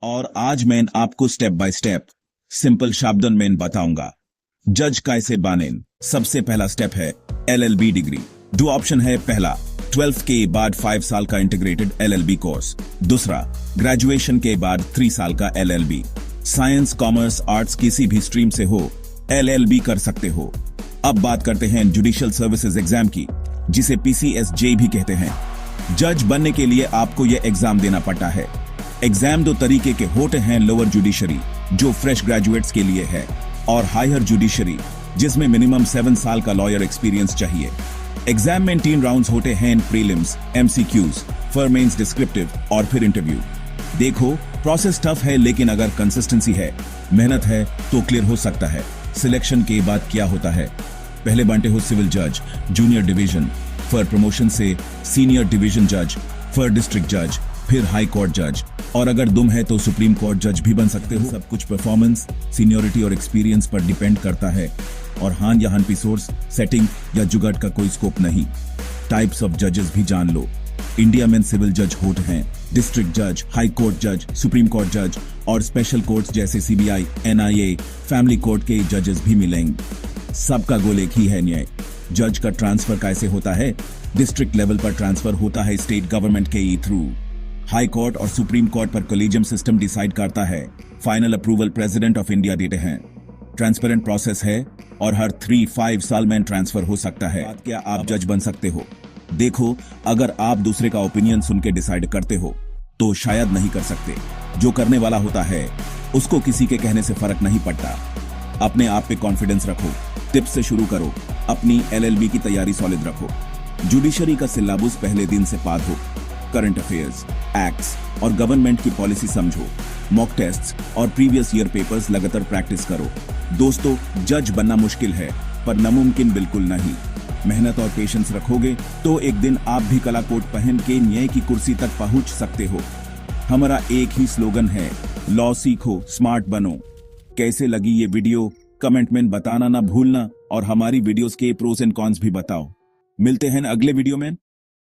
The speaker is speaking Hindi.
और आज मैं आपको स्टेप बाय स्टेप सिंपल शब्दों में बताऊंगा जज कैसे बने। सबसे पहला स्टेप है एलएलबी डिग्री। दो ऑप्शन है, पहला 12th के बाद 5 साल का इंटीग्रेटेड एलएलबी कोर्स, दूसरा ग्रेजुएशन के बाद 3 साल का एलएलबी। साइंस, कॉमर्स, आर्ट्स किसी भी स्ट्रीम से हो एलएलबी कर सकते हो। अब बात करते हैं जुडिशियल सर्विसेज एग्जाम की, जिसे पीसीएसजे भी कहते हैं। जज बनने के लिए आपको यह एग्जाम देना पड़ता है। एग्जाम दो तरीके के होते हैं, लोअर जुडिशरी जो फ्रेश ग्रेजुएट्स के लिए है, और हायर जुडिशरी जिसमें मिनिमम 7 साल का लॉयर एक्सपीरियंस चाहिए। एग्जाम में 3 राउंड्स होते हैं, प्रीलिम्स, एमसीक्यूज, फिर मेंस डिस्क्रिप्टिव और फिर इंटरव्यू। देखो प्रोसेस टफ है, लेकिन अगर कंसिस्टेंसी है, मेहनत है तो क्लियर हो सकता है। सिलेक्शन के बाद क्या होता है, पहले बनते हो सिविल जज, जूनियर डिवीजन, फिर प्रमोशन से सीनियर डिवीजन जज, फिर डिस्ट्रिक्ट जज, फिर हाई कोर्ट जज, और अगर दुम है तो सुप्रीम कोर्ट जज भी बन सकते हो। सब कुछ परफॉर्मेंस, सीनियोरिटी और एक्सपीरियंस पर डिपेंड करता है, और हान या हनपी सोर्स, सेटिंग या जुगाड़ का कोई स्कोप नहीं। टाइप्स ऑफ जजेस भी जान लो। इंडिया में सिविल जज होते हैं डिस्ट्रिक्ट जज, हाई कोर्ट जज, सुप्रीम कोर्ट जज, और स्पेशल कोर्ट्स जैसे सीबीआई, एनआईए, फैमिली कोर्ट के जजेस भी मिलेंगे। सबका गोल एक ही है, न्याय। जज का ट्रांसफर कैसे होता है, डिस्ट्रिक्ट लेवल पर ट्रांसफर होता है स्टेट गवर्नमेंट के थ्रू। हाई कोर्ट और सुप्रीम कोर्ट पर कॉलेजियम सिस्टम डिसाइड करता है, final approval president of India देते हैं। ट्रांसपेरेंट प्रोसेस है और हर 3-5 साल में ट्रांसफर हो सकता है। क्या आप जज बन सकते हो? देखो, अगर आप दूसरे का ओपिनियन सुन के डिसाइड करते हो तो शायद नहीं कर सकते। जो करने वाला होता है उसको किसी के कहने से फर्क नहीं पड़ता। अपने आप पे कॉन्फिडेंस रखो, टिप्स से शुरू करो, अपनी एलएलबी की तैयारी सॉलिड रखो। जुडिशरी का सिलेबस पहले दिन से पाद हो, करंट अफेयर्स, एक्ट्स और गवर्नमेंट की पॉलिसी समझो, मॉक टेस्ट्स और प्रीवियस ईयर पेपर्स लगातार प्रैक्टिस करो। दोस्तों, जज बनना मुश्किल है पर नामुमकिन बिल्कुल नहीं। मेहनत और पेशेंस रखोगे तो एक दिन आप भी कला कोट पहन के न्याय की कुर्सी तक पहुंच सकते हो। हमारा एक ही स्लोगन है, लॉ सीखो, स्मार्ट बनो। कैसे लगी ये वीडियो कमेंट में बताना ना भूलना, और हमारी वीडियोस के प्रोस एंड कॉन्स भी बताओ। मिलते हैं अगले वीडियो में।